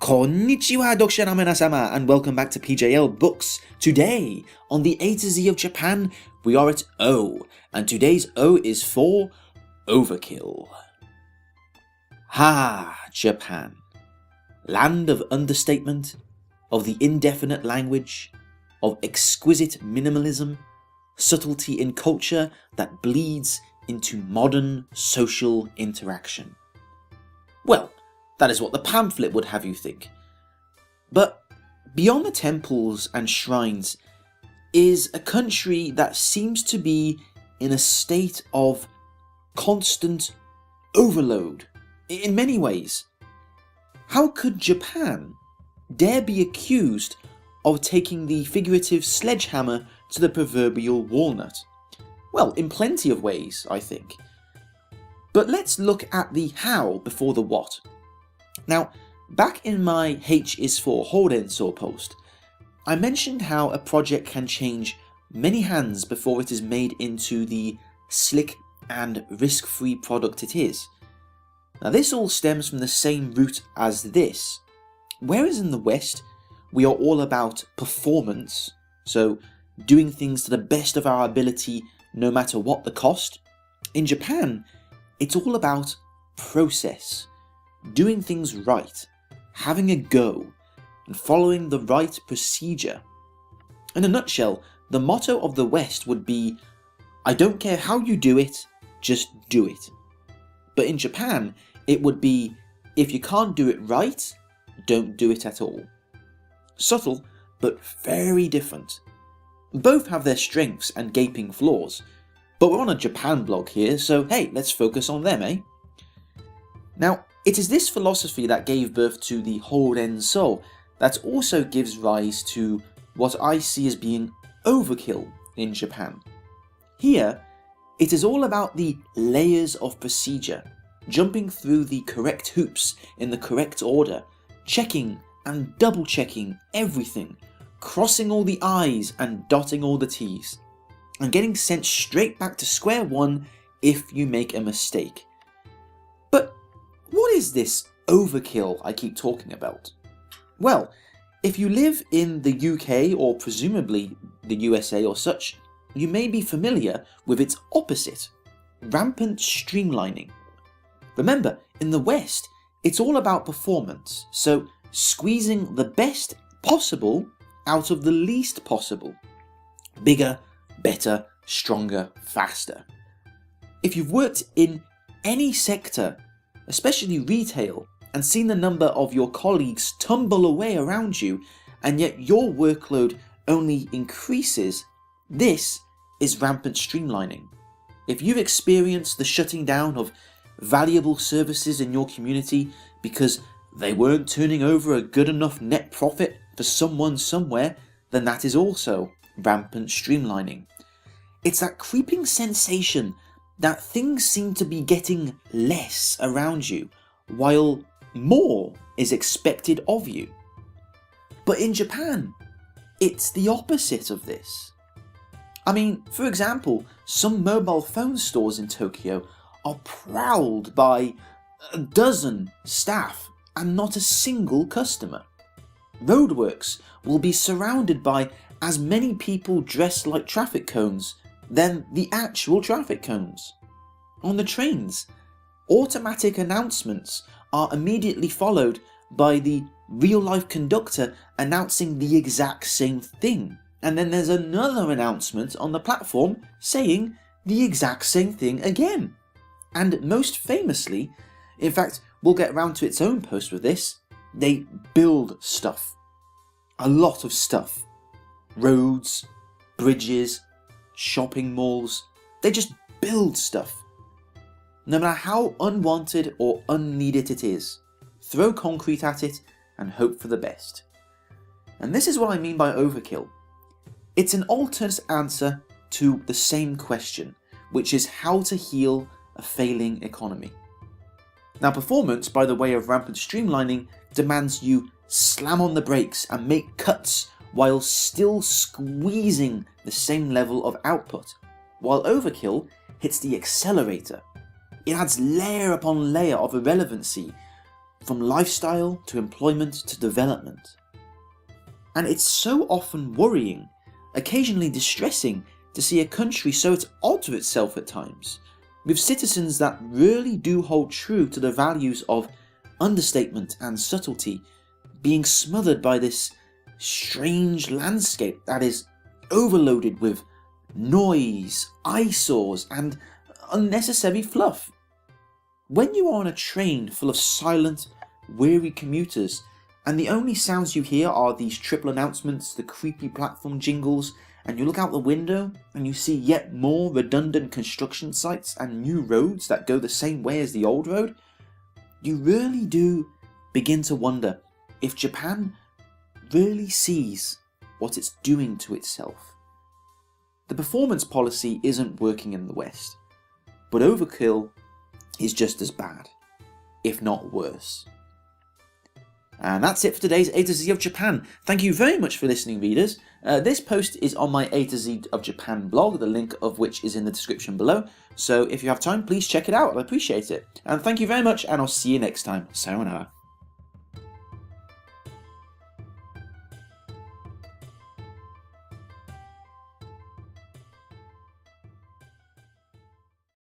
Konnichiwa Dokusha Minasamā, and welcome back to PJL Books. Today, on the A to Z of Japan, we are at O, and today's O is for Overkill. Japan. Land of understatement, of the indefinite language, of exquisite minimalism, subtlety in culture that bleeds into modern social interaction. Well, that is what the pamphlet would have you think. But beyond the temples and shrines is a country that seems to be in a state of constant overload in many ways. How could Japan dare be accused of taking the figurative sledgehammer to the proverbial walnut? Well, in plenty of ways, I think. But let's look at the how before the what. Now, back in my H is for Horenso post, I mentioned how a project can change many hands before it is made into the slick and risk-free product it is. Now, this all stems from the same root as this. Whereas in the West, we are all about performance, so doing things to the best of our ability no matter what the cost, in Japan, it's all about process. Doing things right, having a go, and following the right procedure. In a nutshell, the motto of the West would be, I don't care how you do it, just do it. But in Japan, it would be, if you can't do it right, don't do it at all. Subtle, but very different. Both have their strengths and gaping flaws, but we're on a Japan blog here, so hey, let's focus on them, eh? Now, it is this philosophy that gave birth to the Horenso that also gives rise to what I see as being overkill in Japan. Here, it is all about the layers of procedure, jumping through the correct hoops in the correct order, checking and double checking everything, crossing all the I's and dotting all the T's, and getting sent straight back to square one if you make a mistake. But what is this overkill I keep talking about? Well, if you live in the UK or presumably the USA or such, you may be familiar with its opposite, rampant streamlining. Remember, in the West, it's all about performance, so squeezing the best possible out of the least possible. Bigger, better, stronger, faster. If you've worked in any sector, especially retail, and seen the number of your colleagues tumble away around you, and yet your workload only increases, this is rampant streamlining. If you've experienced the shutting down of valuable services in your community because they weren't turning over a good enough net profit for someone somewhere, then that is also rampant streamlining. It's that creeping sensation that things seem to be getting less around you, while more is expected of you. But in Japan, it's the opposite of this. I mean, for example, some mobile phone stores in Tokyo are prowled by a dozen staff and not a single customer. Roadworks will be surrounded by as many people dressed like traffic cones than the actual traffic cones. On the trains, automatic announcements are immediately followed by the real-life conductor announcing the exact same thing, and then there's another announcement on the platform saying the exact same thing again. And most famously, in fact, we'll get round to its own post with this, they build stuff. A lot of stuff. Roads, bridges, shopping malls, they just build stuff. No matter how unwanted or unneeded it is, throw concrete at it and hope for the best. And this is what I mean by overkill. It's an alternate answer to the same question, which is how to heal a failing economy. Now, performance, by the way of rampant streamlining, demands you slam on the brakes and make cuts while still squeezing the same level of output, while overkill hits the accelerator. It adds layer upon layer of irrelevancy, from lifestyle to employment to development. And it's so often worrying, occasionally distressing, to see a country so at odds with itself at times, with citizens that really do hold true to the values of understatement and subtlety being smothered by this strange landscape that is overloaded with noise, eyesores, and unnecessary fluff. When you are on a train full of silent, weary commuters, and the only sounds you hear are these triple announcements, the creepy platform jingles, and you look out the window and you see yet more redundant construction sites and new roads that go the same way as the old road, you really do begin to wonder if Japan really sees what it's doing to itself. The performance policy isn't working in the West, but Overkill is just as bad, if not worse. And that's it for today's A to Z of Japan. Thank you very much for listening, readers. This post is on my A to Z of Japan blog, the link of which is in the description below. So if you have time, please check it out. I appreciate it. And thank you very much, and I'll see you next time. Sayonara.